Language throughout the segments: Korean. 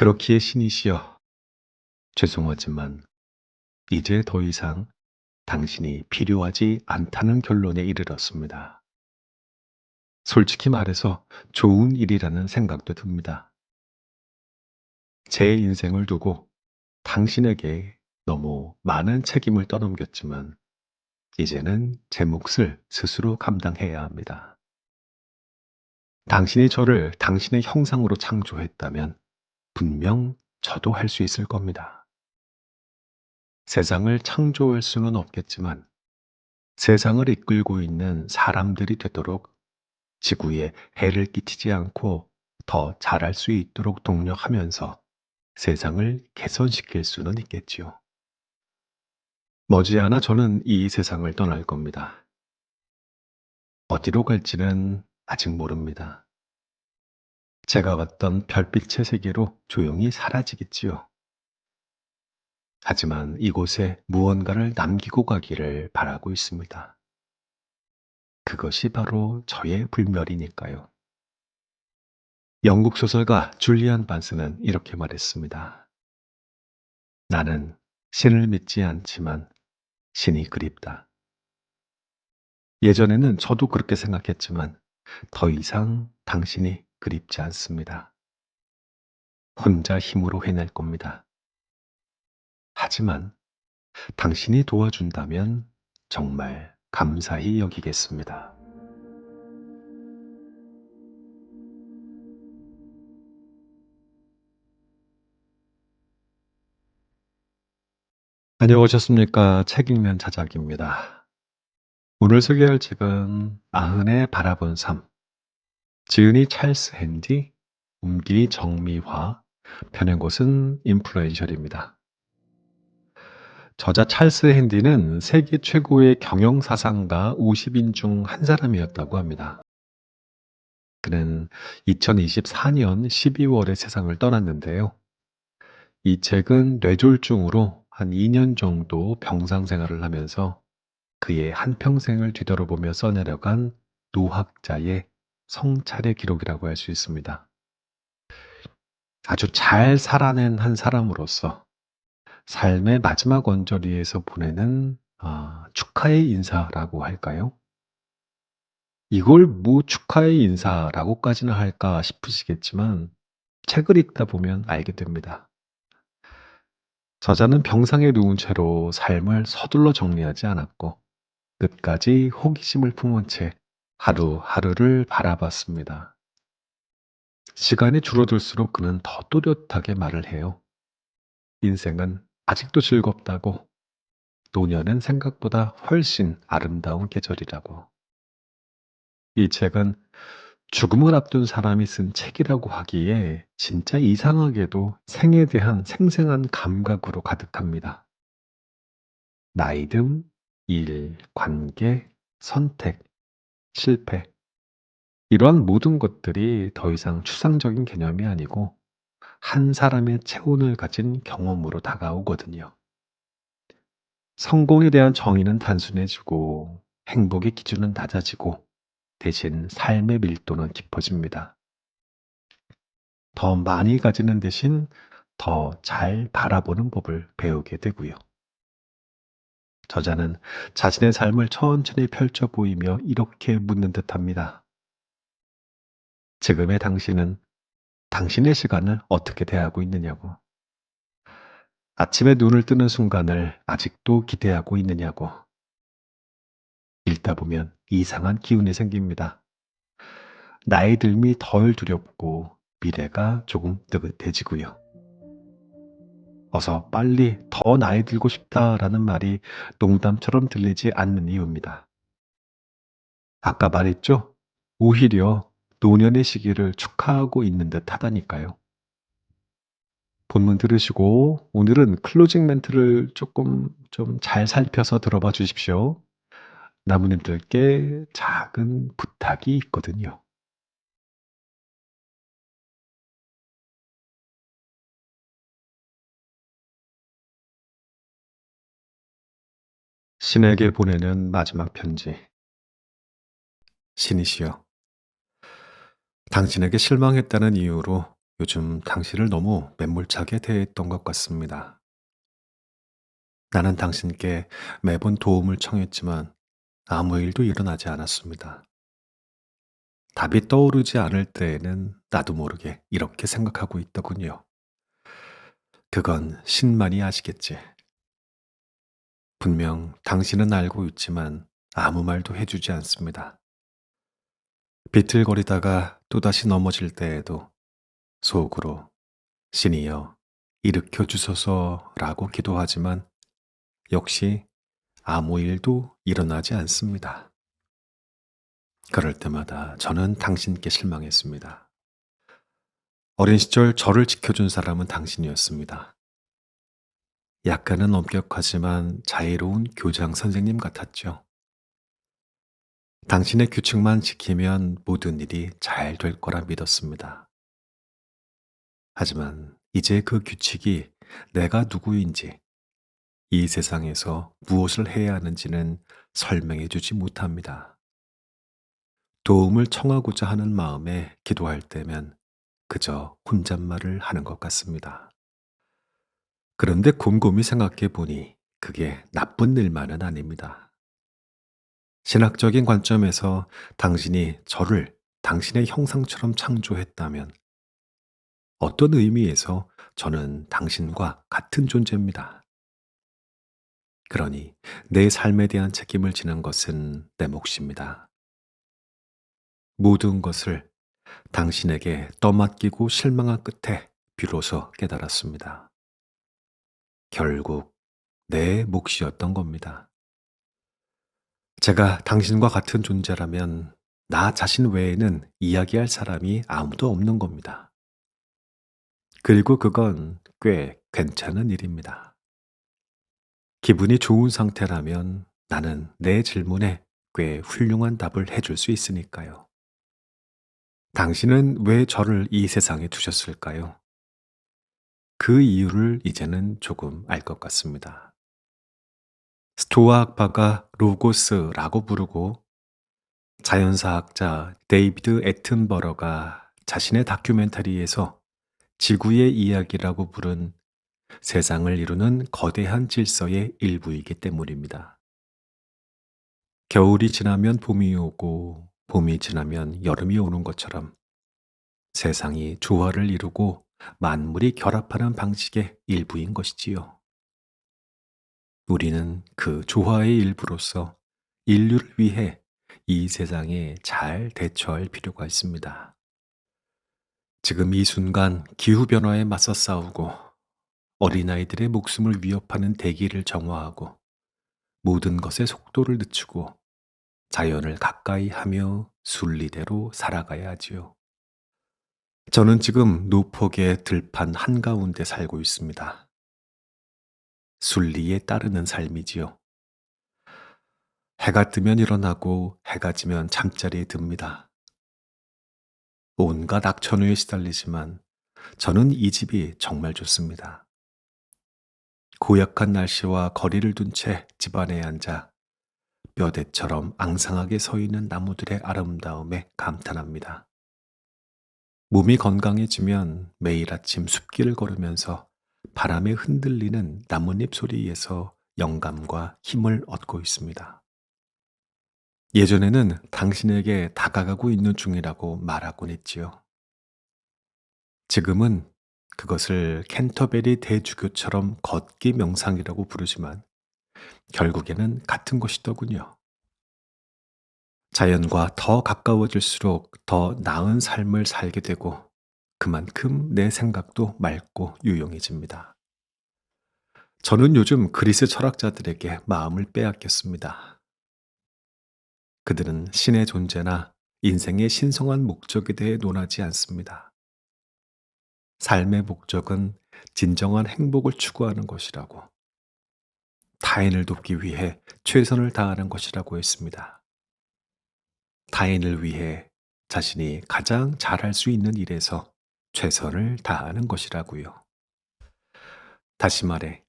그렇기에 신이시여, 죄송하지만 이제 더 이상 당신이 필요하지 않다는 결론에 이르렀습니다. 솔직히 말해서 좋은 일이라는 생각도 듭니다. 제 인생을 두고 당신에게 너무 많은 책임을 떠넘겼지만 이제는 제 몫을 스스로 감당해야 합니다. 당신이 저를 당신의 형상으로 창조했다면 분명 저도 할 수 있을 겁니다. 세상을 창조할 수는 없겠지만 세상을 이끌고 있는 사람들이 되도록 지구에 해를 끼치지 않고 더 잘할 수 있도록 독려하면서 세상을 개선시킬 수는 있겠지요. 머지않아 저는 이 세상을 떠날 겁니다. 어디로 갈지는 아직 모릅니다. 제가 왔던 별빛의 세계로 조용히 사라지겠지요. 하지만 이곳에 무언가를 남기고 가기를 바라고 있습니다. 그것이 바로 저의 불멸이니까요. 영국 소설가 줄리안 반스는 이렇게 말했습니다. 나는 신을 믿지 않지만 신이 그립다. 예전에는 저도 그렇게 생각했지만 더 이상 당신이 그립지 않습니다. 혼자 힘으로 해낼 겁니다. 하지만 당신이 도와준다면 정말 감사히 여기겠습니다. 안녕하셨습니까? 책 읽는 자작입니다. 오늘 소개할 책은 아흔의 바라본 삶, 지은이 찰스 핸디, 옮기니 정미화, 펴낸 곳은 인플루엔셜입니다. 저자 찰스 핸디는 세계 최고의 경영사상가 50인 중 한 사람이었다고 합니다. 그는 2024년 12월에 세상을 떠났는데요. 이 책은 뇌졸중으로 한 2년 정도 병상 생활을 하면서 그의 한평생을 뒤돌아보며 써내려간 노학자의 성찰의 기록이라고 할 수 있습니다. 아주 잘 살아낸 한 사람으로서 삶의 마지막 언저리에서 보내는 축하의 인사라고 할까요? 이걸 뭐 축하의 인사라고까지는 할까 싶으시겠지만 책을 읽다 보면 알게 됩니다. 저자는 병상에 누운 채로 삶을 서둘러 정리하지 않았고 끝까지 호기심을 품은 채 하루하루를 바라봤습니다. 시간이 줄어들수록 그는 더 또렷하게 말을 해요. 인생은 아직도 즐겁다고, 노년은 생각보다 훨씬 아름다운 계절이라고. 이 책은 죽음을 앞둔 사람이 쓴 책이라고 하기에 진짜 이상하게도 생에 대한 생생한 감각으로 가득합니다. 나이듦, 일, 관계, 선택, 실패. 이러한 모든 것들이 더 이상 추상적인 개념이 아니고 한 사람의 체온을 가진 경험으로 다가오거든요. 성공에 대한 정의는 단순해지고 행복의 기준은 낮아지고 대신 삶의 밀도는 깊어집니다. 더 많이 가지는 대신 더 잘 바라보는 법을 배우게 되고요. 저자는 자신의 삶을 천천히 펼쳐 보이며 이렇게 묻는 듯합니다. 지금의 당신은 당신의 시간을 어떻게 대하고 있느냐고. 아침에 눈을 뜨는 순간을 아직도 기대하고 있느냐고. 읽다 보면 이상한 기운이 생깁니다. 나이 듦이 덜 두렵고 미래가 조금 느긋해지고요. 어서 빨리 더 나이 들고 싶다라는 말이 농담처럼 들리지 않는 이유입니다. 아까 말했죠? 오히려 노년의 시기를 축하하고 있는 듯 하다니까요. 본문 들으시고 오늘은 클로징 멘트를 조금 좀 잘 살펴서 들어봐 주십시오. 나무님들께 작은 부탁이 있거든요. 신에게 보내는 마지막 편지. 신이시여, 당신에게 실망했다는 이유로 요즘 당신을 너무 매몰차게 대했던 것 같습니다. 나는 당신께 매번 도움을 청했지만 아무 일도 일어나지 않았습니다. 답이 떠오르지 않을 때에는 나도 모르게 이렇게 생각하고 있더군요. 그건 신만이 아시겠지. 분명 당신은 알고 있지만 아무 말도 해주지 않습니다. 비틀거리다가 또다시 넘어질 때에도 속으로 신이여 일으켜 주소서라고 기도하지만 역시 아무 일도 일어나지 않습니다. 그럴 때마다 저는 당신께 실망했습니다. 어린 시절 저를 지켜준 사람은 당신이었습니다. 약간은 엄격하지만 자애로운 교장 선생님 같았죠. 당신의 규칙만 지키면 모든 일이 잘 될 거라 믿었습니다. 하지만 이제 그 규칙이 내가 누구인지, 이 세상에서 무엇을 해야 하는지는 설명해 주지 못합니다. 도움을 청하고자 하는 마음에 기도할 때면 그저 혼잣말을 하는 것 같습니다. 그런데 곰곰이 생각해 보니 그게 나쁜 일만은 아닙니다. 신학적인 관점에서 당신이 저를 당신의 형상처럼 창조했다면 어떤 의미에서 저는 당신과 같은 존재입니다. 그러니 내 삶에 대한 책임을 지는 것은 내 몫입니다. 모든 것을 당신에게 떠맡기고 실망한 끝에 비로소 깨달았습니다. 결국 내 몫이었던 겁니다. 제가 당신과 같은 존재라면 나 자신 외에는 이야기할 사람이 아무도 없는 겁니다. 그리고 그건 꽤 괜찮은 일입니다. 기분이 좋은 상태라면 나는 내 질문에 꽤 훌륭한 답을 해줄 수 있으니까요. 당신은 왜 저를 이 세상에 두셨을까요? 그 이유를 이제는 조금 알 것 같습니다. 스토아 학파가 로고스라고 부르고 자연사학자 데이비드 애튼버러가 자신의 다큐멘터리에서 지구의 이야기라고 부른 세상을 이루는 거대한 질서의 일부이기 때문입니다. 겨울이 지나면 봄이 오고 봄이 지나면 여름이 오는 것처럼 세상이 조화를 이루고 만물이 결합하는 방식의 일부인 것이지요. 우리는 그 조화의 일부로서 인류를 위해 이 세상에 잘 대처할 필요가 있습니다. 지금 이 순간 기후변화에 맞서 싸우고 어린아이들의 목숨을 위협하는 대기를 정화하고 모든 것의 속도를 늦추고 자연을 가까이 하며 순리대로 살아가야 하지요. 저는 지금 노폭의 들판 한가운데 살고 있습니다. 순리에 따르는 삶이지요. 해가 뜨면 일어나고 해가 지면 잠자리에 듭니다. 온갖 악천후에 시달리지만 저는 이 집이 정말 좋습니다. 고약한 날씨와 거리를 둔 채 집안에 앉아 뼈대처럼 앙상하게 서 있는 나무들의 아름다움에 감탄합니다. 몸이 건강해지면 매일 아침 숲길을 걸으면서 바람에 흔들리는 나뭇잎 소리에서 영감과 힘을 얻고 있습니다. 예전에는 당신에게 다가가고 있는 중이라고 말하곤 했지요. 지금은 그것을 캔터베리 대주교처럼 걷기 명상이라고 부르지만 결국에는 같은 것이더군요. 자연과 더 가까워질수록 더 나은 삶을 살게 되고 그만큼 내 생각도 맑고 유용해집니다. 저는 요즘 그리스 철학자들에게 마음을 빼앗겼습니다. 그들은 신의 존재나 인생의 신성한 목적에 대해 논하지 않습니다. 삶의 목적은 진정한 행복을 추구하는 것이라고, 타인을 돕기 위해 최선을 다하는 것이라고 했습니다. 타인을 위해 자신이 가장 잘할 수 있는 일에서 최선을 다하는 것이라고요. 다시 말해,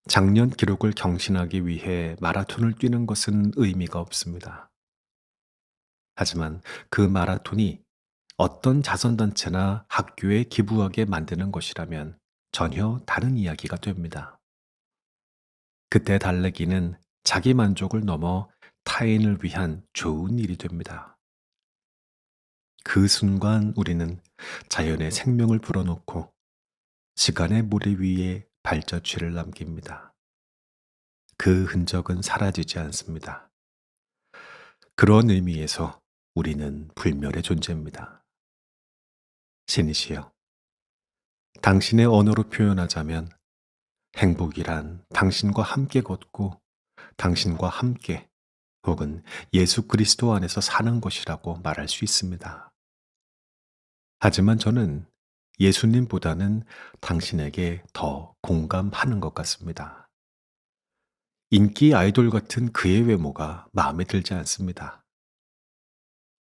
작년 기록을 경신하기 위해 마라톤을 뛰는 것은 의미가 없습니다. 하지만 그 마라톤이 어떤 자선단체나 학교에 기부하게 만드는 것이라면 전혀 다른 이야기가 됩니다. 그때 달래기는 자기 만족을 넘어 타인을 위한 좋은 일이 됩니다. 그 순간 우리는 자연의 생명을 불어넣고 시간의 모래 위에 발자취를 남깁니다. 그 흔적은 사라지지 않습니다. 그런 의미에서 우리는 불멸의 존재입니다. 신이시여, 당신의 언어로 표현하자면 행복이란 당신과 함께 걷고 당신과 함께 혹은 예수 그리스도 안에서 사는 것이라고 말할 수 있습니다. 하지만 저는 예수님보다는 당신에게 더 공감하는 것 같습니다. 인기 아이돌 같은 그의 외모가 마음에 들지 않습니다.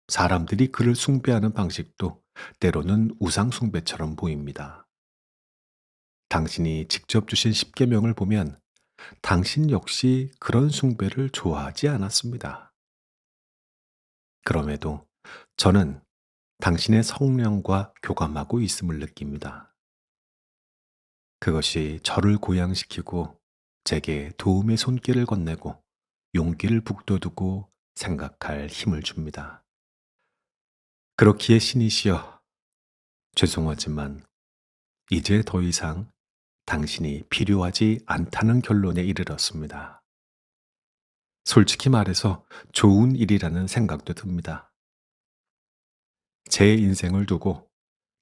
사람들이 그를 숭배하는 방식도 때로는 우상 숭배처럼 보입니다. 당신이 직접 주신 십계명을 보면 당신 역시 그런 숭배를 좋아하지 않았습니다. 그럼에도 저는 당신의 성령과 교감하고 있음을 느낍니다. 그것이 저를 고양시키고 제게 도움의 손길을 건네고 용기를 북돋우고 생각할 힘을 줍니다. 그렇기에 신이시여, 죄송하지만 이제 더 이상 당신이 필요하지 않다는 결론에 이르렀습니다. 솔직히 말해서 좋은 일이라는 생각도 듭니다. 제 인생을 두고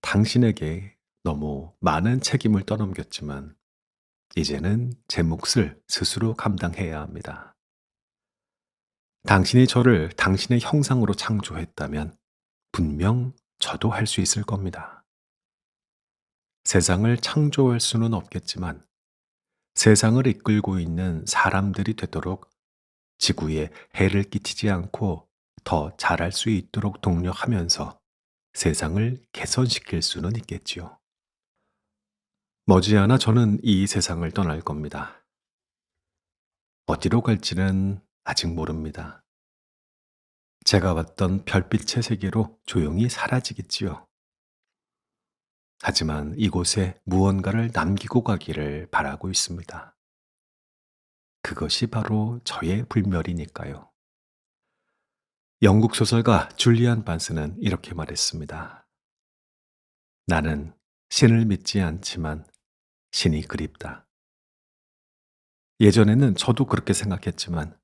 당신에게 너무 많은 책임을 떠넘겼지만 이제는 제 몫을 스스로 감당해야 합니다. 당신이 저를 당신의 형상으로 창조했다면 분명 저도 할 수 있을 겁니다. 세상을 창조할 수는 없겠지만 세상을 이끌고 있는 사람들이 되도록 지구에 해를 끼치지 않고 더 잘할 수 있도록 동력하면서 세상을 개선시킬 수는 있겠지요. 머지않아 저는 이 세상을 떠날 겁니다. 어디로 갈지는 아직 모릅니다. 제가 왔던 별빛의 세계로 조용히 사라지겠지요. 하지만 이곳에 무언가를 남기고 가기를 바라고 있습니다. 그것이 바로 저의 불멸이니까요. 영국 소설가 줄리안 반스는 이렇게 말했습니다. 나는 신을 믿지 않지만 신이 그립다. 예전에는 저도 그렇게 생각했지만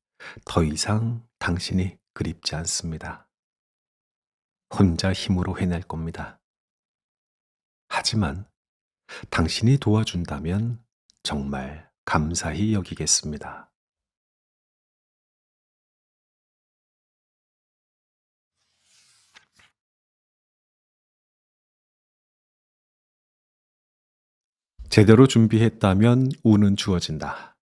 더 이상 당신이 그립지 않습니다. 혼자 힘으로 해낼 겁니다. 하지만 당신이 도와준다면 정말 감사히 여기겠습니다. 제대로 준비했다면 운은 주어진다.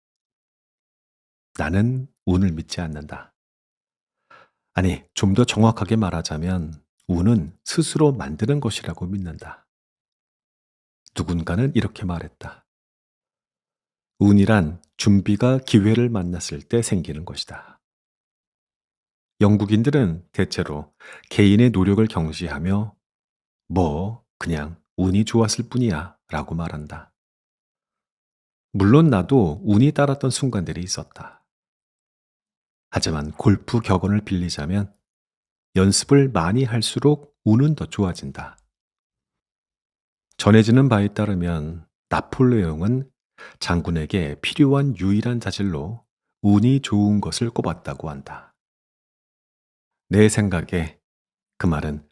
나는 운을 믿지 않는다. 아니, 좀 더 정확하게 말하자면 운은 스스로 만드는 것이라고 믿는다. 누군가는 이렇게 말했다. 운이란 준비가 기회를 만났을 때 생기는 것이다. 영국인들은 대체로 개인의 노력을 경시하며 그냥 운이 좋았을 뿐이야 라고 말한다. 물론 나도 운이 따랐던 순간들이 있었다. 하지만 골프 격언을 빌리자면 연습을 많이 할수록 운은 더 좋아진다. 전해지는 바에 따르면 나폴레옹은 장군에게 필요한 유일한 자질로 운이 좋은 것을 꼽았다고 한다. 내 생각에 그 말은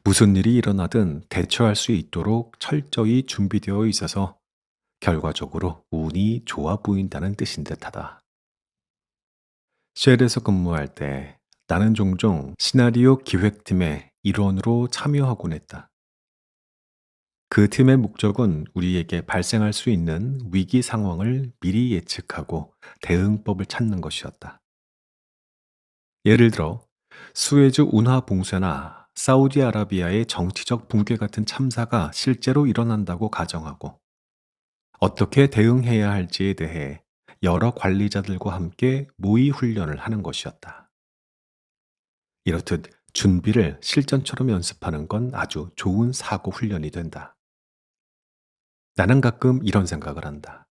무슨 일이 일어나든 대처할 수 있도록 철저히 준비되어 있어서 결과적으로 운이 좋아 보인다는 뜻인 듯하다. 쉘에서 근무할 때 나는 종종 시나리오 기획팀의 일원으로 참여하곤 했다. 그 팀의 목적은 우리에게 발생할 수 있는 위기 상황을 미리 예측하고 대응법을 찾는 것이었다. 예를 들어, 수에즈 운하 봉쇄나 사우디아라비아의 정치적 붕괴 같은 참사가 실제로 일어난다고 가정하고 어떻게 대응해야 할지에 대해 여러 관리자들과 함께 모의 훈련을 하는 것이었다. 이렇듯 준비를 실전처럼 연습하는 건 아주 좋은 사고 훈련이 된다. 나는 가끔 이런 생각을 한다.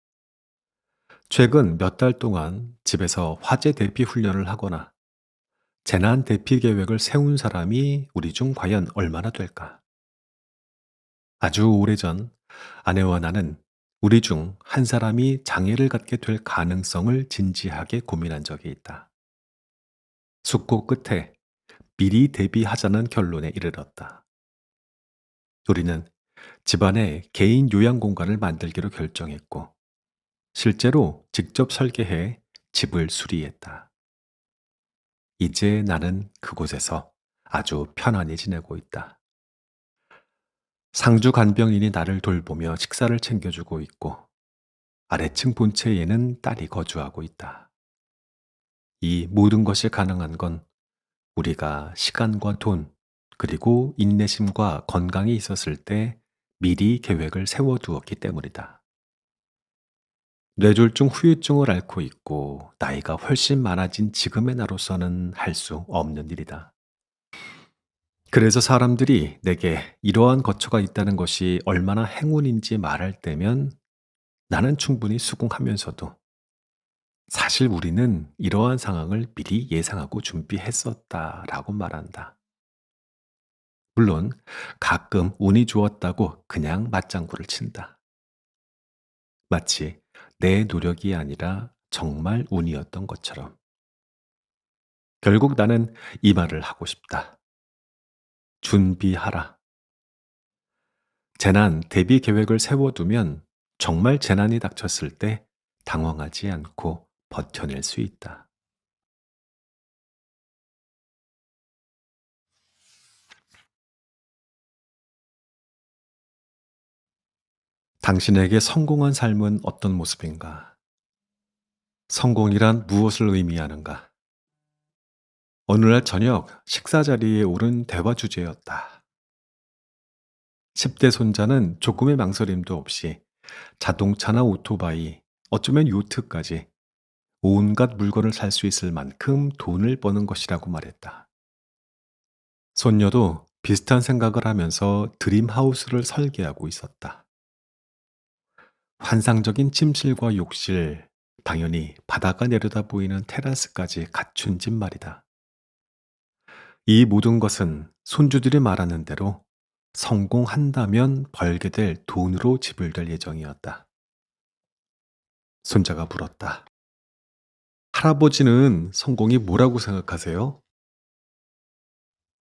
최근 몇 달 동안 집에서 화재 대피 훈련을 하거나 재난 대피 계획을 세운 사람이 우리 중 과연 얼마나 될까? 아주 오래전 아내와 나는 우리 중 한 사람이 장애를 갖게 될 가능성을 진지하게 고민한 적이 있다. 숙고 끝에 미리 대비하자는 결론에 이르렀다. 우리는 집안에 개인 요양 공간을 만들기로 결정했고, 실제로 직접 설계해 집을 수리했다. 이제 나는 그곳에서 아주 편안히 지내고 있다. 상주 간병인이 나를 돌보며 식사를 챙겨주고 있고, 아래층 본체에는 딸이 거주하고 있다. 이 모든 것이 가능한 건 우리가 시간과 돈, 그리고 인내심과 건강이 있었을 때 미리 계획을 세워두었기 때문이다. 뇌졸중 후유증을 앓고 있고 나이가 훨씬 많아진 지금의 나로서는 할 수 없는 일이다. 그래서 사람들이 내게 이러한 거처가 있다는 것이 얼마나 행운인지 말할 때면 나는 충분히 수긍하면서도 사실 우리는 이러한 상황을 미리 예상하고 준비했었다라고 말한다. 물론 가끔 운이 좋았다고 그냥 맞장구를 친다. 마치 내 노력이 아니라 정말 운이었던 것처럼. 결국 나는 이 말을 하고 싶다. 준비하라. 재난 대비 계획을 세워두면 정말 재난이 닥쳤을 때 당황하지 않고 버텨낼 수 있다. 당신에게 성공한 삶은 어떤 모습인가? 성공이란 무엇을 의미하는가? 어느 날 저녁 식사 자리에 오른 대화 주제였다. 10대 손자는 조금의 망설임도 없이 자동차나 오토바이, 어쩌면 요트까지 온갖 물건을 살 수 있을 만큼 돈을 버는 것이라고 말했다. 손녀도 비슷한 생각을 하면서 드림하우스를 설계하고 있었다. 환상적인 침실과 욕실, 당연히 바다가 내려다 보이는 테라스까지 갖춘 집 말이다. 이 모든 것은 손주들이 말하는 대로 성공한다면 벌게 될 돈으로 지불될 예정이었다. 손자가 물었다. 할아버지는 성공이 뭐라고 생각하세요?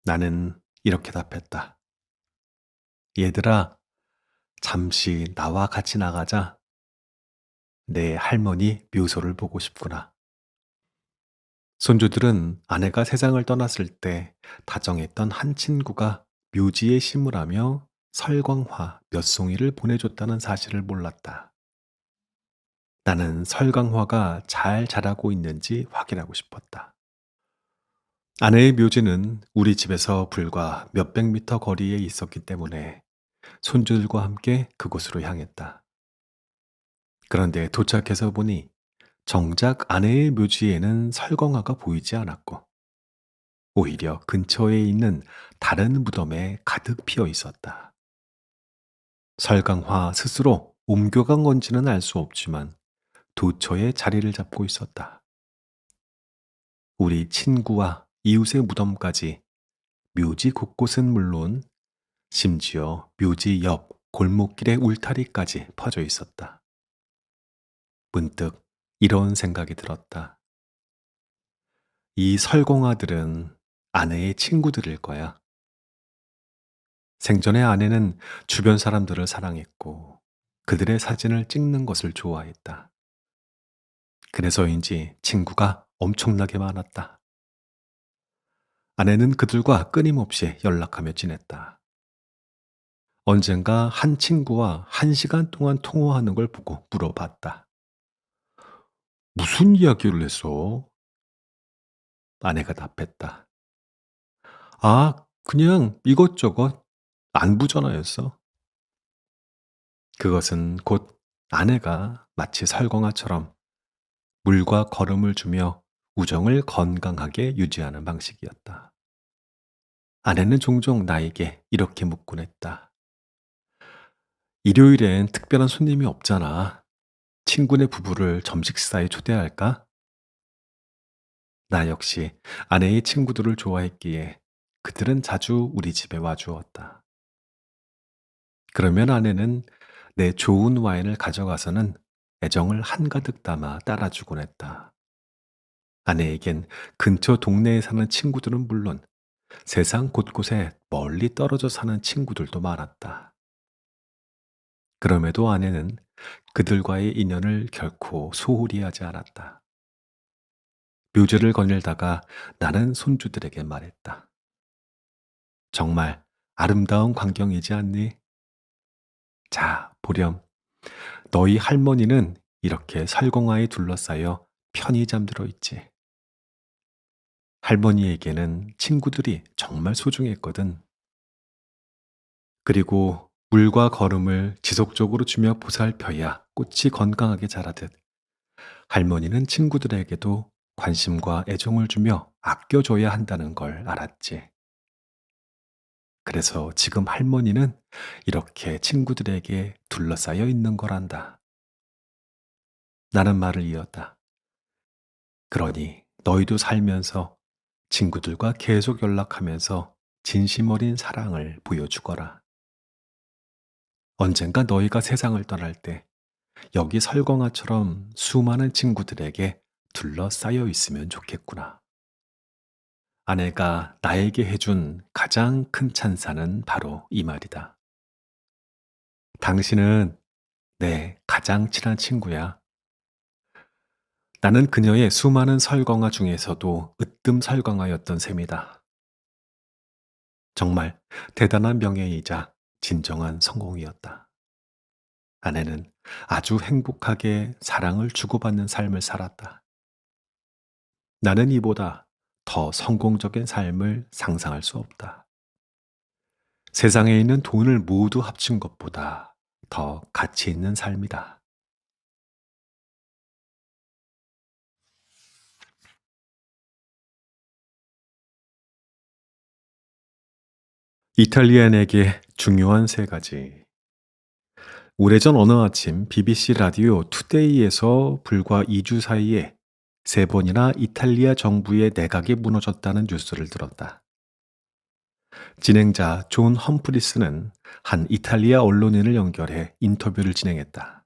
나는 이렇게 답했다. 얘들아, 잠시 나와 같이 나가자. 내 할머니 묘소를 보고 싶구나. 손주들은 아내가 세상을 떠났을 때 다정했던 한 친구가 묘지에 심으라며 설광화 몇 송이를 보내줬다는 사실을 몰랐다. 나는 설광화가 잘 자라고 있는지 확인하고 싶었다. 아내의 묘지는 우리 집에서 불과 몇백 미터 거리에 있었기 때문에 손주들과 함께 그곳으로 향했다. 그런데 도착해서 보니 정작 아내의 묘지에는 설광화가 보이지 않았고 오히려 근처에 있는 다른 무덤에 가득 피어 있었다. 설광화 스스로 옮겨간 건지는 알 수 없지만 도처에 자리를 잡고 있었다. 우리 친구와 이웃의 무덤까지 묘지 곳곳은 물론 심지어 묘지 옆 골목길의 울타리까지 퍼져 있었다. 문득 이런 생각이 들었다. 이 설공아들은 아내의 친구들일 거야. 생전에 아내는 주변 사람들을 사랑했고 그들의 사진을 찍는 것을 좋아했다. 그래서인지 친구가 엄청나게 많았다. 아내는 그들과 끊임없이 연락하며 지냈다. 언젠가 한 친구와 1시간 동안 통화하는 걸 보고 물어봤다. 무슨 이야기를 했어? 아내가 답했다. 아, 그냥 이것저것 안부 전화였어. 그것은 곧 아내가 마치 설광아처럼 물과 걸음을 주며 우정을 건강하게 유지하는 방식이었다. 아내는 종종 나에게 이렇게 묻곤 했다. 일요일엔 특별한 손님이 없잖아. 친구네 부부를 점심 식사에 초대할까? 나 역시 아내의 친구들을 좋아했기에 그들은 자주 우리 집에 와주었다. 그러면 아내는 내 좋은 와인을 가져가서는 애정을 한가득 담아 따라주곤 했다. 아내에겐 근처 동네에 사는 친구들은 물론 세상 곳곳에 멀리 떨어져 사는 친구들도 많았다. 그럼에도 아내는 그들과의 인연을 결코 소홀히 하지 않았다. 묘지를 거닐다가 나는 손주들에게 말했다. 정말 아름다운 광경이지 않니? 자, 보렴. 너희 할머니는 이렇게 설공아에 둘러싸여 편히 잠들어 있지. 할머니에게는 친구들이 정말 소중했거든. 그리고 물과 거름을 지속적으로 주며 보살펴야 꽃이 건강하게 자라듯 할머니는 친구들에게도 관심과 애정을 주며 아껴줘야 한다는 걸 알았지. 그래서 지금 할머니는 이렇게 친구들에게 둘러싸여 있는 거란다. 나는 말을 이었다. 그러니 너희도 살면서 친구들과 계속 연락하면서 진심 어린 사랑을 보여주거라. 언젠가 너희가 세상을 떠날 때 여기 설광아처럼 수많은 친구들에게 둘러싸여 있으면 좋겠구나. 아내가 나에게 해준 가장 큰 찬사는 바로 이 말이다. 당신은 내 가장 친한 친구야. 나는 그녀의 수많은 설광아 중에서도 으뜸 설광아였던 셈이다. 정말 대단한 명예이자 진정한 성공이었다. 아내는 아주 행복하게 사랑을 주고받는 삶을 살았다. 나는 이보다 더 성공적인 삶을 상상할 수 없다. 세상에 있는 돈을 모두 합친 것보다 더 가치 있는 삶이다. 이탈리안에게 중요한 세 가지. 오래전 어느 아침 BBC 라디오 투데이에서 불과 2주 사이에 세 번이나 이탈리아 정부의 내각이 무너졌다는 뉴스를 들었다. 진행자 존 험프리스는 한 이탈리아 언론인을 연결해 인터뷰를 진행했다.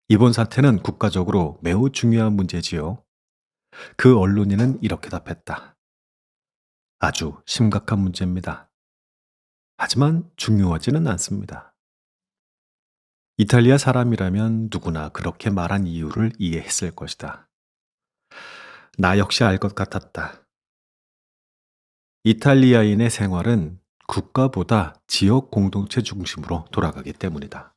이번 사태는 국가적으로 매우 중요한 문제지요. 그 언론인은 이렇게 답했다. 아주 심각한 문제입니다. 하지만 중요하지는 않습니다. 이탈리아 사람이라면 누구나 그렇게 말한 이유를 이해했을 것이다. 나 역시 알 것 같았다. 이탈리아인의 생활은 국가보다 지역 공동체 중심으로 돌아가기 때문이다.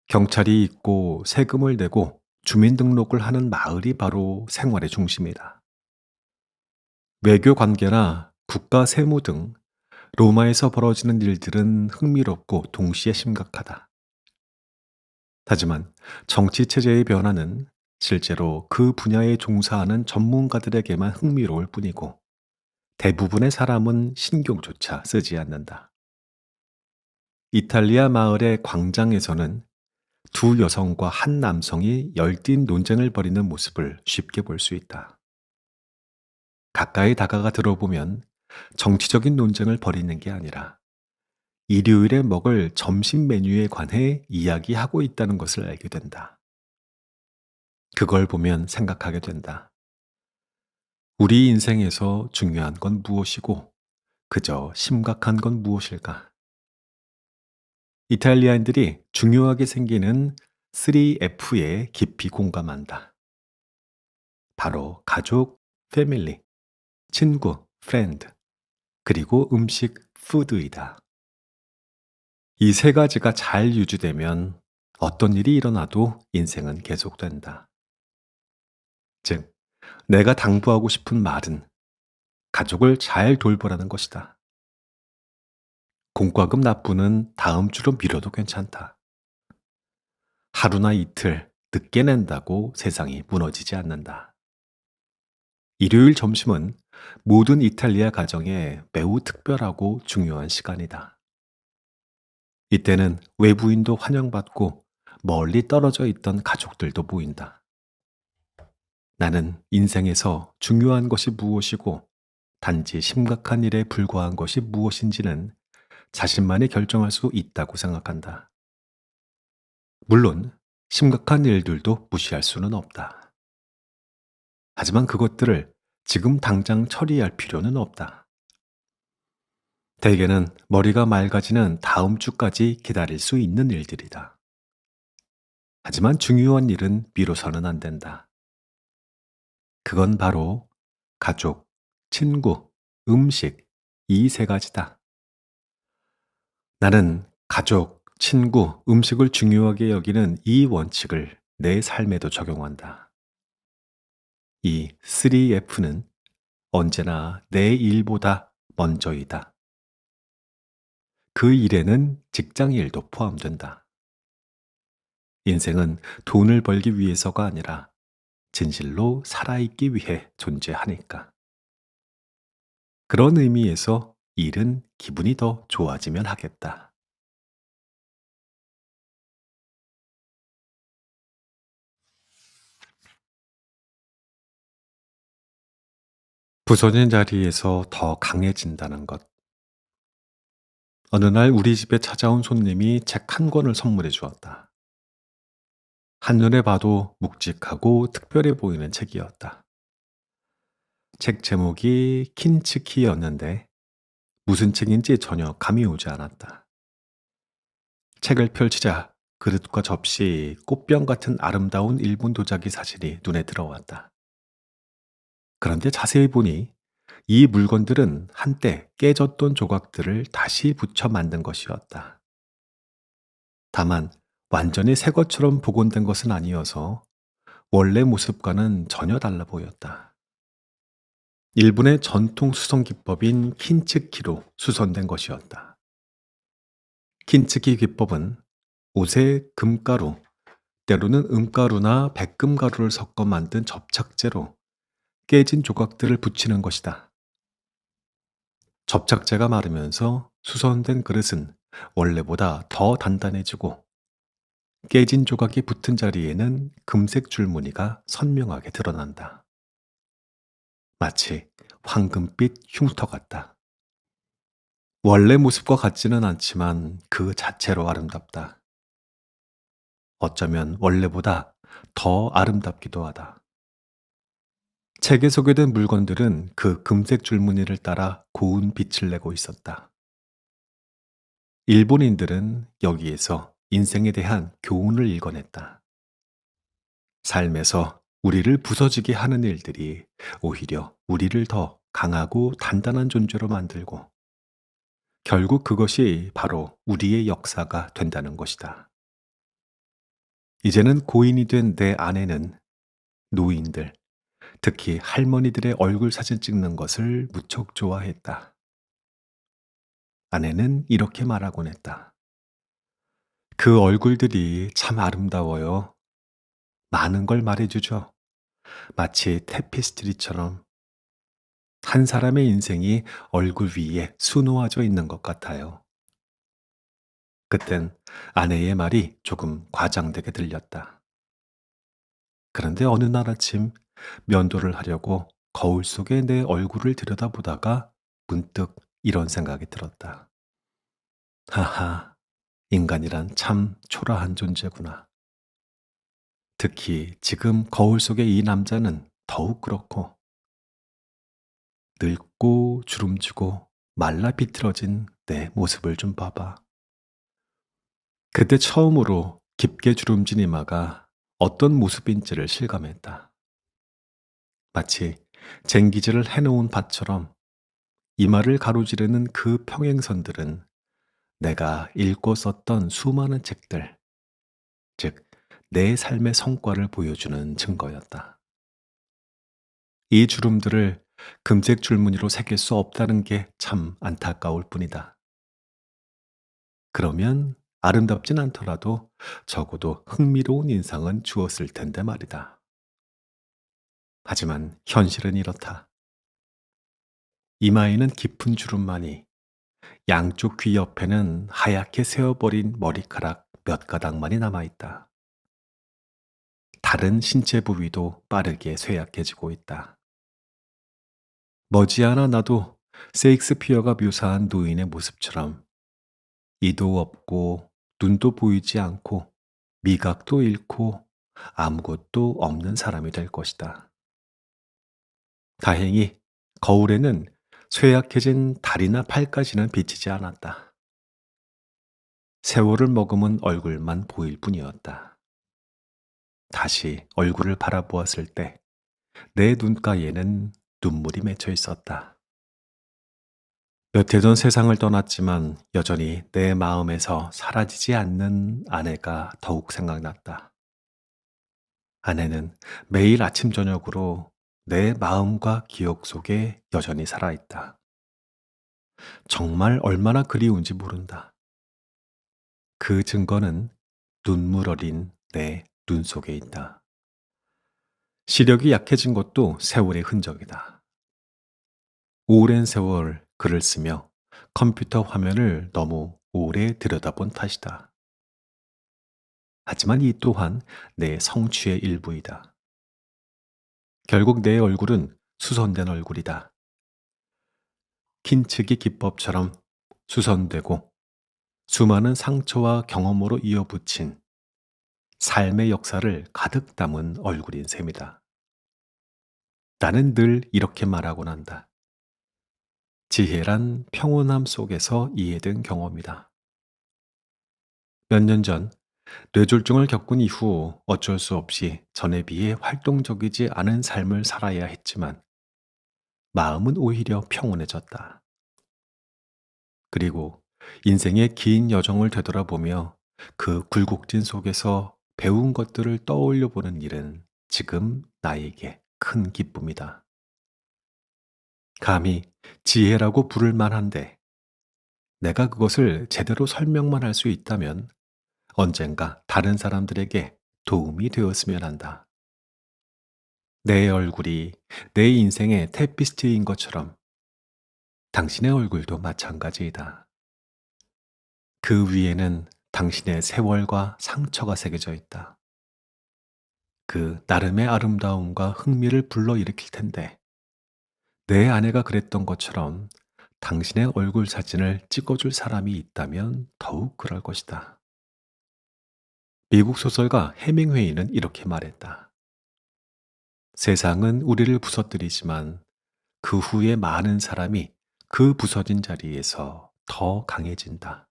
경찰이 있고 세금을 내고 주민등록을 하는 마을이 바로 생활의 중심이다. 외교 관계나 국가 세무 등 로마에서 벌어지는 일들은 흥미롭고 동시에 심각하다. 하지만 정치 체제의 변화는 실제로 그 분야에 종사하는 전문가들에게만 흥미로울 뿐이고 대부분의 사람은 신경조차 쓰지 않는다. 이탈리아 마을의 광장에서는 두 여성과 한 남성이 열띤 논쟁을 벌이는 모습을 쉽게 볼 수 있다. 가까이 다가가 들어보면 정치적인 논쟁을 벌이는 게 아니라 일요일에 먹을 점심 메뉴에 관해 이야기하고 있다는 것을 알게 된다. 그걸 보면 생각하게 된다. 우리 인생에서 중요한 건 무엇이고 그저 심각한 건 무엇일까? 이탈리아인들이 중요하게 생기는 3F에 깊이 공감한다. 바로 가족, 패밀리, 친구, 프렌드, 그리고 음식, 푸드이다. 이 세 가지가 잘 유지되면 어떤 일이 일어나도 인생은 계속된다. 즉, 내가 당부하고 싶은 말은 가족을 잘 돌보라는 것이다. 공과금 납부는 다음 주로 미뤄도 괜찮다. 하루나 이틀 늦게 낸다고 세상이 무너지지 않는다. 일요일 점심은 모든 이탈리아 가정에 매우 특별하고 중요한 시간이다. 이때는 외부인도 환영받고 멀리 떨어져 있던 가족들도 모인다. 나는 인생에서 중요한 것이 무엇이고 단지 심각한 일에 불과한 것이 무엇인지는 자신만이 결정할 수 있다고 생각한다. 물론 심각한 일들도 무시할 수는 없다. 하지만 그것들을 지금 당장 처리할 필요는 없다. 대개는 머리가 맑아지는 다음 주까지 기다릴 수 있는 일들이다. 하지만 중요한 일은 미뤄서는 안 된다. 그건 바로 가족, 친구, 음식, 이 세 가지다. 나는 가족, 친구, 음식을 중요하게 여기는 이 원칙을 내 삶에도 적용한다. 이 3F는 언제나 내 일보다 먼저이다. 그 일에는 직장 일도 포함된다. 인생은 돈을 벌기 위해서가 아니라 진실로 살아있기 위해 존재하니까. 그런 의미에서 일은 기분이 더 좋아지면 하겠다. 부서진 자리에서 더 강해진다는 것. 어느 날 우리 집에 찾아온 손님이 책 한 권을 선물해 주었다. 한눈에 봐도 묵직하고 특별해 보이는 책이었다. 책 제목이 킨츠키였는데 무슨 책인지 전혀 감이 오지 않았다. 책을 펼치자 그릇과 접시, 꽃병 같은 아름다운 일본 도자기 사진이 눈에 들어왔다. 그런데 자세히 보니 이 물건들은 한때 깨졌던 조각들을 다시 붙여 만든 것이었다. 다만 완전히 새 것처럼 복원된 것은 아니어서 원래 모습과는 전혀 달라 보였다. 일본의 전통 수성 기법인 킨츠키로 수선된 것이었다. 킨츠키 기법은 옷에 금가루, 때로는 은가루나 백금가루를 섞어 만든 접착제로 깨진 조각들을 붙이는 것이다. 접착제가 마르면서 수선된 그릇은 원래보다 더 단단해지고 깨진 조각이 붙은 자리에는 금색 줄무늬가 선명하게 드러난다. 마치 황금빛 흉터 같다. 원래 모습과 같지는 않지만 그 자체로 아름답다. 어쩌면 원래보다 더 아름답기도 하다. 책에 소개된 물건들은 그 금색 줄무늬를 따라 고운 빛을 내고 있었다. 일본인들은 여기에서 인생에 대한 교훈을 읽어냈다. 삶에서 우리를 부서지게 하는 일들이 오히려 우리를 더 강하고 단단한 존재로 만들고 결국 그것이 바로 우리의 역사가 된다는 것이다. 이제는 고인이 된 내 아내는 노인들, 특히 할머니들의 얼굴 사진 찍는 것을 무척 좋아했다. 아내는 이렇게 말하곤 했다. 그 얼굴들이 참 아름다워요. 많은 걸 말해주죠. 마치 테피스트리처럼 한 사람의 인생이 얼굴 위에 수놓아져 있는 것 같아요. 그땐 아내의 말이 조금 과장되게 들렸다. 그런데 어느 날 아침 면도를 하려고 거울 속에 내 얼굴을 들여다보다가 문득 이런 생각이 들었다. 하하, 인간이란 참 초라한 존재구나. 특히 지금 거울 속의 이 남자는 더욱 그렇고 늙고 주름지고 말라 비틀어진 내 모습을 좀 봐봐. 그때 처음으로 깊게 주름진 이마가 어떤 모습인지를 실감했다. 마치 쟁기질을 해놓은 밭처럼 이마를 가로지르는 그 평행선들은 내가 읽고 썼던 수많은 책들, 즉, 내 삶의 성과를 보여주는 증거였다. 이 주름들을 금색 줄무늬로 새길 수 없다는 게 참 안타까울 뿐이다. 그러면 아름답진 않더라도 적어도 흥미로운 인상은 주었을 텐데 말이다. 하지만 현실은 이렇다. 이마에는 깊은 주름만이, 양쪽 귀 옆에는 하얗게 세어버린 머리카락 몇 가닥만이 남아있다. 다른 신체 부위도 빠르게 쇠약해지고 있다. 머지않아 나도 세익스피어가 묘사한 노인의 모습처럼 이도 없고 눈도 보이지 않고 미각도 잃고 아무것도 없는 사람이 될 것이다. 다행히 거울에는 쇠약해진 다리나 팔까지는 비치지 않았다. 세월을 머금은 얼굴만 보일 뿐이었다. 다시 얼굴을 바라보았을 때 내 눈가에는 눈물이 맺혀 있었다. 몇 해 전 세상을 떠났지만 여전히 내 마음에서 사라지지 않는 아내가 더욱 생각났다. 아내는 매일 아침 저녁으로 내 마음과 기억 속에 여전히 살아있다. 정말 얼마나 그리운지 모른다. 그 증거는 눈물 어린 내 눈 속에 있다. 시력이 약해진 것도 세월의 흔적이다. 오랜 세월 글을 쓰며 컴퓨터 화면을 너무 오래 들여다본 탓이다. 하지만 이 또한 내 성취의 일부이다. 결국 내 얼굴은 수선된 얼굴이다. 킨츠기 기법처럼 수선되고 수많은 상처와 경험으로 이어붙인 삶의 역사를 가득 담은 얼굴인 셈이다. 나는 늘 이렇게 말하곤 한다. 지혜란 평온함 속에서 이해된 경험이다. 몇 년 전 뇌졸중을 겪은 이후 어쩔 수 없이 전에 비해 활동적이지 않은 삶을 살아야 했지만 마음은 오히려 평온해졌다. 그리고 인생의 긴 여정을 되돌아보며 그 굴곡진 속에서 배운 것들을 떠올려 보는 일은 지금 나에게 큰 기쁨이다. 감히 지혜라고 부를 만한데 내가 그것을 제대로 설명만 할 수 있다면 언젠가 다른 사람들에게 도움이 되었으면 한다. 내 얼굴이 내 인생의 테피스트인 것처럼 당신의 얼굴도 마찬가지이다. 그 위에는 당신의 세월과 상처가 새겨져 있다. 그 나름의 아름다움과 흥미를 불러일으킬 텐데 내 아내가 그랬던 것처럼 당신의 얼굴 사진을 찍어줄 사람이 있다면 더욱 그럴 것이다. 미국 소설가 해밍웨이는 이렇게 말했다. 세상은 우리를 부서뜨리지만 그 후에 많은 사람이 그 부서진 자리에서 더 강해진다.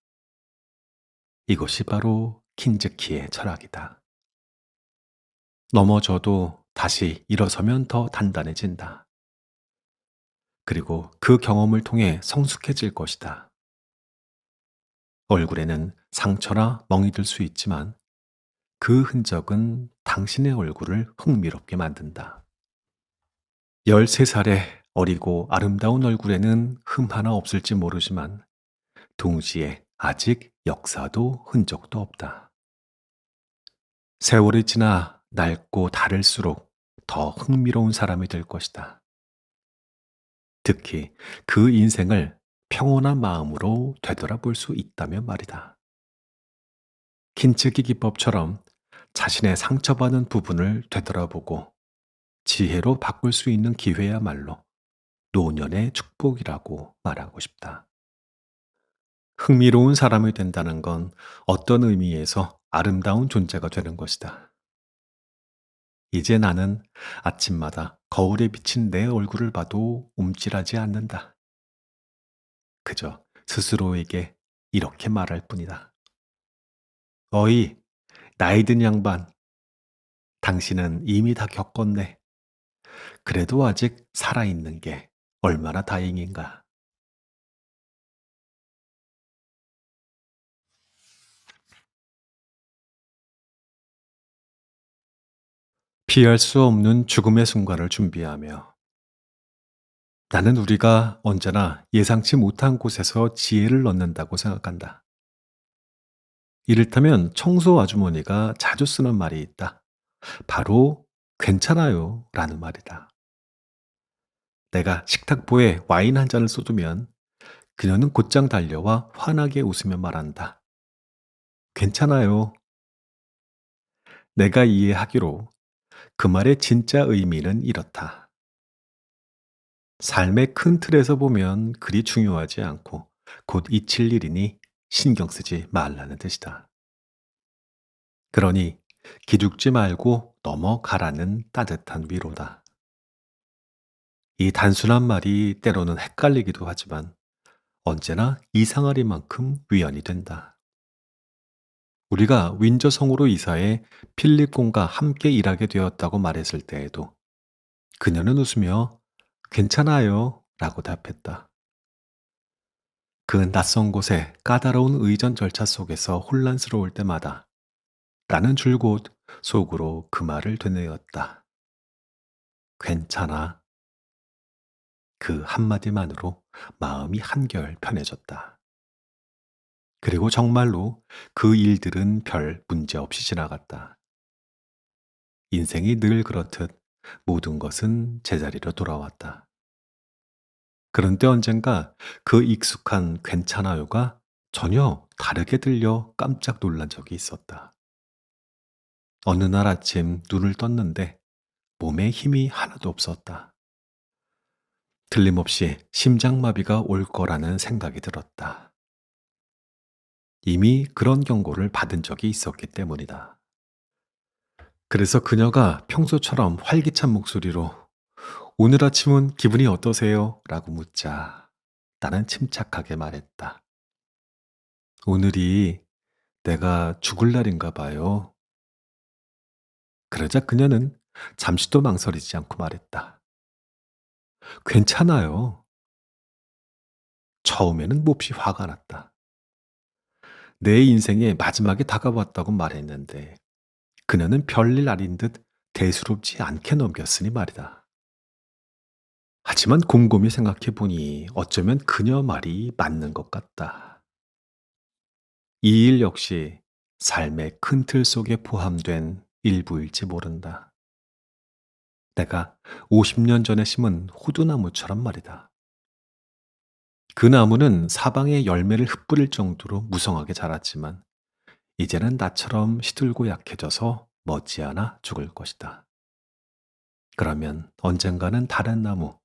이것이 바로 킨즈키의 철학이다. 넘어져도 다시 일어서면 더 단단해진다. 그리고 그 경험을 통해 성숙해질 것이다. 얼굴에는 상처나 멍이 들 수 있지만 그 흔적은 당신의 얼굴을 흥미롭게 만든다. 13살의 어리고 아름다운 얼굴에는 흠 하나 없을지 모르지만 동시에 아직 역사도 흔적도 없다. 세월이 지나 낡고 다를수록 더 흥미로운 사람이 될 것이다. 특히 그 인생을 평온한 마음으로 되돌아볼 수 있다면 말이다. 킨츠기 기법처럼 자신의 상처받은 부분을 되돌아보고 지혜로 바꿀 수 있는 기회야말로 노년의 축복이라고 말하고 싶다. 흥미로운 사람이 된다는 건 어떤 의미에서 아름다운 존재가 되는 것이다. 이제 나는 아침마다 거울에 비친 내 얼굴을 봐도 움찔하지 않는다. 그저 스스로에게 이렇게 말할 뿐이다. 어이, 나이 든 양반, 당신은 이미 다 겪었네. 그래도 아직 살아있는 게 얼마나 다행인가. 피할 수 없는 죽음의 순간을 준비하며 나는 우리가 언제나 예상치 못한 곳에서 지혜를 얻는다고 생각한다. 이를테면 청소 아주머니가 자주 쓰는 말이 있다. 바로 괜찮아요. 라는 말이다. 내가 식탁보에 와인 한 잔을 쏟으면 그녀는 곧장 달려와 환하게 웃으며 말한다. 괜찮아요. 내가 이해하기로 그 말의 진짜 의미는 이렇다. 삶의 큰 틀에서 보면 그리 중요하지 않고 곧 잊힐 일이니 신경 쓰지 말라는 뜻이다. 그러니 기죽지 말고 넘어가라는 따뜻한 위로다. 이 단순한 말이 때로는 헷갈리기도 하지만 언제나 이상하리만큼 위안이 된다. 우리가 윈저성으로 이사해 필립 공과 함께 일하게 되었다고 말했을 때에도 그녀는 웃으며 괜찮아요 라고 답했다. 그 낯선 곳에 까다로운 의전 절차 속에서 혼란스러울 때마다 나는 줄곧 속으로 그 말을 되뇌었다. 괜찮아. 그 한마디만으로 마음이 한결 편해졌다. 그리고 정말로 그 일들은 별 문제 없이 지나갔다. 인생이 늘 그렇듯 모든 것은 제자리로 돌아왔다. 그런데 언젠가 그 익숙한 괜찮아요가 전혀 다르게 들려 깜짝 놀란 적이 있었다. 어느 날 아침 눈을 떴는데 몸에 힘이 하나도 없었다. 틀림없이 심장마비가 올 거라는 생각이 들었다. 이미 그런 경고를 받은 적이 있었기 때문이다. 그래서 그녀가 평소처럼 활기찬 목소리로 오늘 아침은 기분이 어떠세요? 라고 묻자 나는 침착하게 말했다. 오늘이 내가 죽을 날인가 봐요. 그러자 그녀는 잠시도 망설이지 않고 말했다. 괜찮아요. 처음에는 몹시 화가 났다. 내 인생의 마지막에 다가왔다고 말했는데 그녀는 별일 아닌 듯 대수롭지 않게 넘겼으니 말이다. 하지만 곰곰이 생각해 보니 어쩌면 그녀 말이 맞는 것 같다. 이 일 역시 삶의 큰 틀 속에 포함된 일부일지 모른다. 내가 50년 전에 심은 호두나무처럼 말이다. 그 나무는 사방에 열매를 흩뿌릴 정도로 무성하게 자랐지만 이제는 나처럼 시들고 약해져서 머지않아 죽을 것이다. 그러면 언젠가는 다른 나무,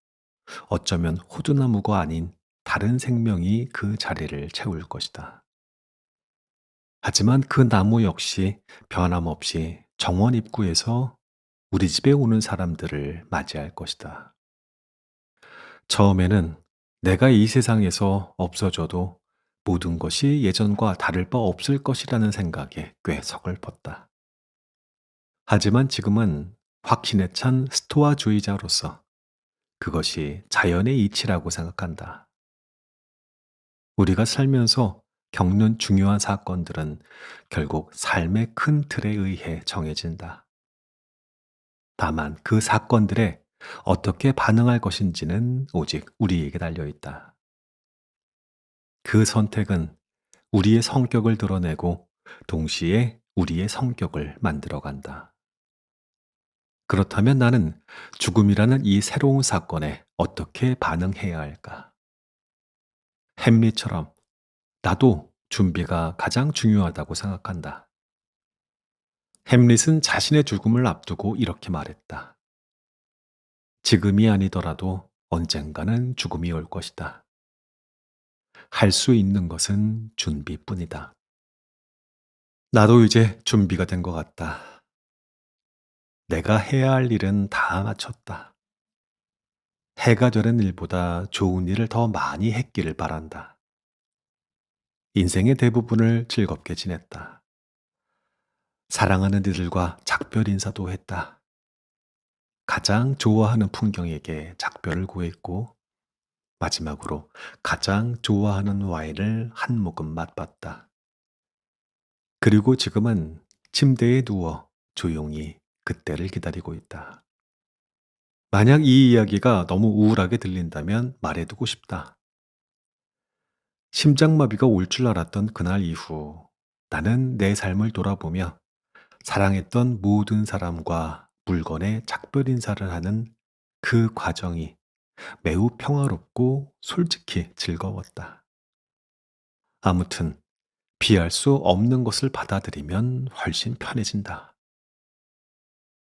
어쩌면 호두나무가 아닌 다른 생명이 그 자리를 채울 것이다. 하지만 그 나무 역시 변함없이 정원 입구에서 우리 집에 오는 사람들을 맞이할 것이다. 처음에는 내가 이 세상에서 없어져도 모든 것이 예전과 다를 바 없을 것이라는 생각에 꽤 서글펐다. 하지만 지금은 확신에 찬 스토아주의자로서 그것이 자연의 이치라고 생각한다. 우리가 살면서 겪는 중요한 사건들은 결국 삶의 큰 틀에 의해 정해진다. 다만 그 사건들에 어떻게 반응할 것인지는 오직 우리에게 달려 있다. 그 선택은 우리의 성격을 드러내고 동시에 우리의 성격을 만들어 간다. 그렇다면 나는 죽음이라는 이 새로운 사건에 어떻게 반응해야 할까? 햄릿처럼 나도 준비가 가장 중요하다고 생각한다. 햄릿은 자신의 죽음을 앞두고 이렇게 말했다. 지금이 아니더라도 언젠가는 죽음이 올 것이다. 할 수 있는 것은 준비뿐이다. 나도 이제 준비가 된 것 같다. 내가 해야 할 일은 다 마쳤다. 해가 되는 일보다 좋은 일을 더 많이 했기를 바란다. 인생의 대부분을 즐겁게 지냈다. 사랑하는 이들과 작별 인사도 했다. 가장 좋아하는 풍경에게 작별을 구했고, 마지막으로 가장 좋아하는 와인을 한 모금 맛봤다. 그리고 지금은 침대에 누워 조용히 그때를 기다리고 있다. 만약 이 이야기가 너무 우울하게 들린다면 말해두고 싶다. 심장마비가 올 줄 알았던 그날 이후 나는 내 삶을 돌아보며 사랑했던 모든 사람과 물건에 작별 인사를 하는 그 과정이 매우 평화롭고 솔직히 즐거웠다. 아무튼 피할 수 없는 것을 받아들이면 훨씬 편해진다.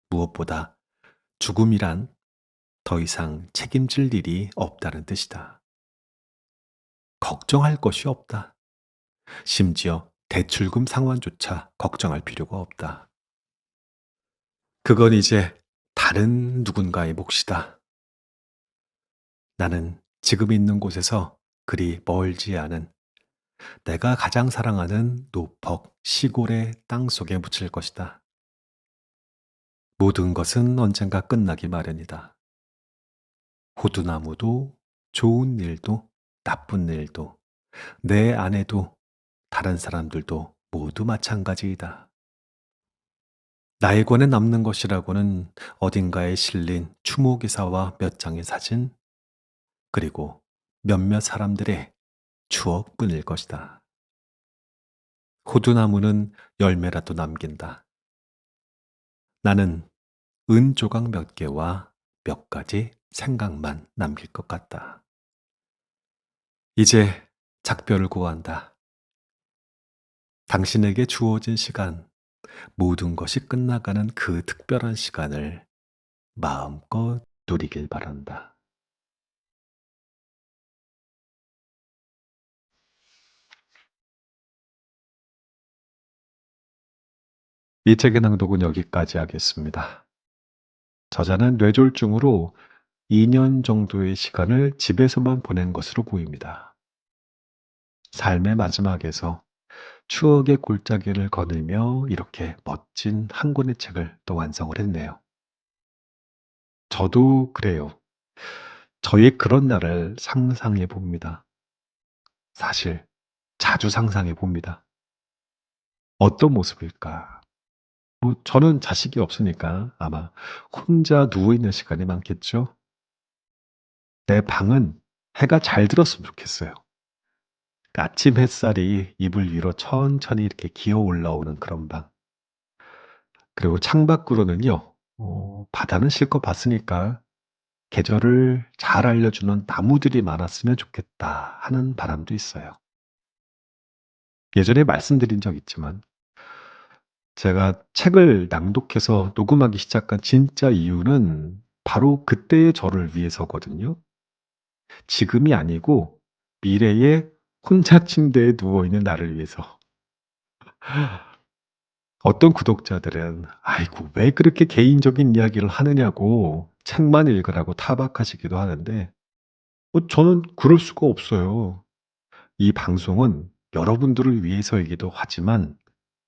무엇보다 죽음이란 더 이상 책임질 일이 없다는 뜻이다. 걱정할 것이 없다. 심지어 대출금 상환조차 걱정할 필요가 없다. 그건 이제 다른 누군가의 몫이다. 나는 지금 있는 곳에서 그리 멀지 않은 내가 가장 사랑하는 노퍽 시골의 땅 속에 묻힐 것이다. 모든 것은 언젠가 끝나기 마련이다. 호두나무도 좋은 일도 나쁜 일도 내 아내도 다른 사람들도 모두 마찬가지이다. 나의 권에 남는 것이라고는 어딘가에 실린 추모기사와 몇 장의 사진, 그리고 몇몇 사람들의 추억뿐일 것이다. 호두나무는 열매라도 남긴다. 나는 은 조각 몇 개와 몇 가지 생각만 남길 것 같다. 이제 작별을 고한다. 당신에게 주어진 시간, 모든 것이 끝나가는 그 특별한 시간을 마음껏 누리길 바란다. 이 책의 낭독은 여기까지 하겠습니다. 저자는 뇌졸중으로 2년 정도의 시간을 집에서만 보낸 것으로 보입니다. 삶의 마지막에서 추억의 골짜기를 거닐며 이렇게 멋진 한 권의 책을 또 완성을 했네요. 저도 그래요. 저의 그런 날을 상상해 봅니다. 사실 자주 상상해 봅니다. 어떤 모습일까? 뭐 저는 자식이 없으니까 아마 혼자 누워 있는 시간이 많겠죠? 내 방은 해가 잘 들었으면 좋겠어요. 그 아침 햇살이 이불 위로 천천히 이렇게 기어 올라오는 그런 방. 그리고 창밖으로는요, 바다는 실컷 봤으니까 계절을 잘 알려주는 나무들이 많았으면 좋겠다 하는 바람도 있어요. 예전에 말씀드린 적 있지만 제가 책을 낭독해서 녹음하기 시작한 진짜 이유는 바로 그때의 저를 위해서거든요. 지금이 아니고 미래에 혼자 침대에 누워 있는 나를 위해서. 어떤 구독자들은 "아이고 왜 그렇게 개인적인 이야기를 하느냐."고 책만 읽으라고 타박하시기도 하는데 저는 그럴 수가 없어요. 이 방송은 여러분들을 위해서이기도 하지만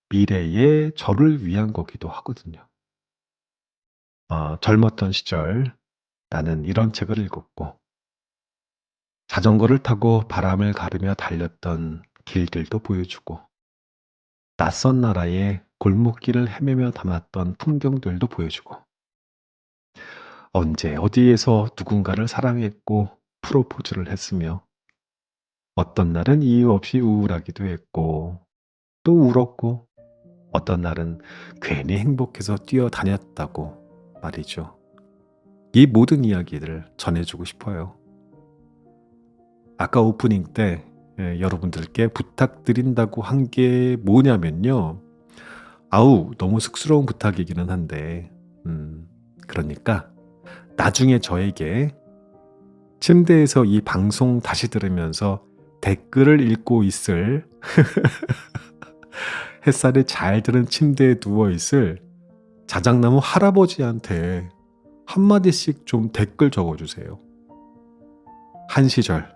미래의 저를 위한 거기도 하거든요. 젊었던 시절 나는 이런 책을 읽었고 자전거를 타고 바람을 가르며 달렸던 길들도 보여주고 낯선 나라의 골목길을 헤매며 담았던 풍경들도 보여주고 언제 어디에서 누군가를 사랑했고 프로포즈를 했으며 어떤 날은 이유 없이 우울하기도 했고 또 울었고 어떤 날은 괜히 행복해서 뛰어다녔다고 말이죠. 이 모든 이야기들을 전해주고 싶어요. 아까 오프닝 때 여러분들께 부탁드린다고 한 게 뭐냐면요. 아우 너무 쑥스러운 부탁이기는 한데 그러니까 나중에 저에게 침대에서 이 방송 다시 들으면서 댓글을 읽고 있을 햇살에 잘 드는 침대에 누워 있을 자작나무 할아버지한테 한마디씩 좀 댓글 적어주세요. 한 시절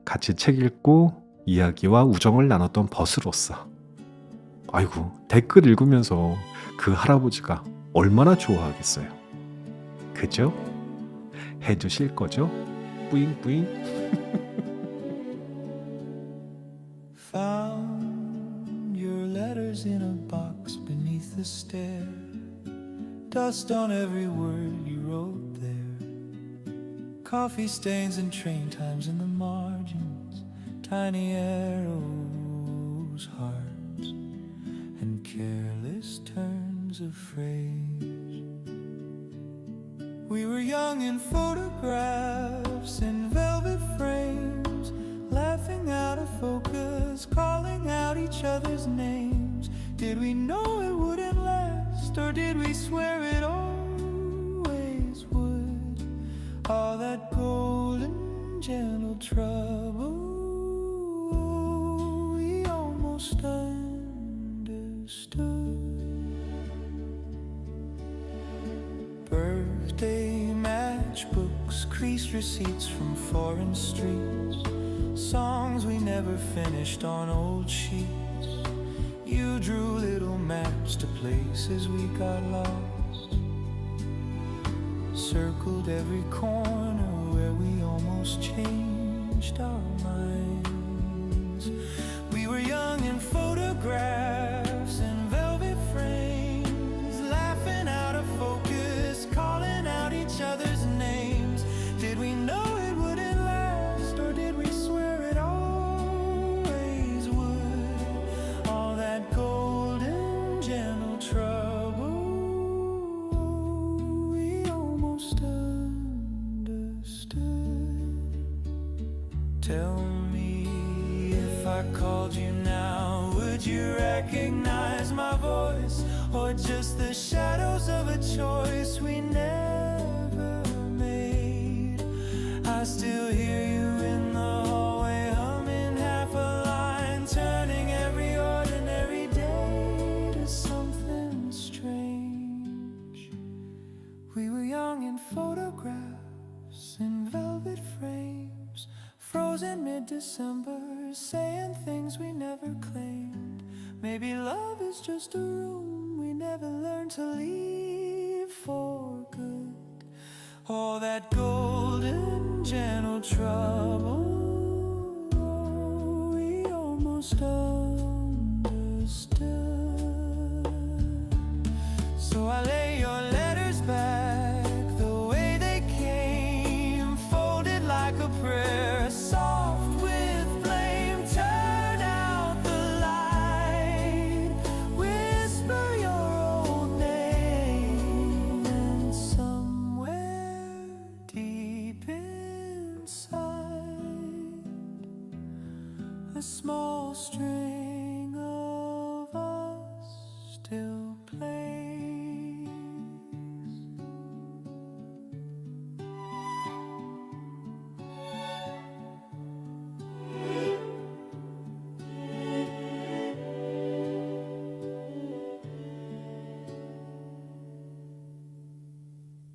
같이 책 읽고 이야기와 우정을 나눴던 벗으로서 아이고 댓글 읽으면서 그 할아버지가 얼마나 좋아하겠어요. 그죠? 해주실 거죠? 뿌잉뿌잉. Found your letters in a box beneath the stair. Dust on every word you wrote there. Coffee stains and train times in the margins. Tiny arrows, hearts, and careless turns of phrase. We were young in photographs in velvet frames, laughing out of focus, calling out each other's names. Did we know it wouldn't last, or did we swear it always would? All that golden, gentle trouble, we almost understood. Birthday matchbooks, creased receipts from foreign streets, songs we never finished on old sheets. You drew little maps to places we got lost, circled every corner where we almost changed our minds. We were young in photographs and velvet frames, laughing out of focus, calling out each other's names. Did we know it wouldn't last, or did we swear it always would? All that golden, gentle trouble, we almost understood. Tell me, if I called you now, would you recognize my voice, or just the shadows of a choice we never made? I still hear you in the hallway, humming half a line, turning every ordinary day to something strange. We were young in photographs in velvet frames, frozen mid-December, saying things we never claimed. Maybe love is just a room we never learned to leave for good. All that golden, gentle trouble, we almost understood. So I lay your letters back the way they came, folded like a prayer, soft with flame. Turn out the light, whisper your old name, and somewhere deep inside, a small string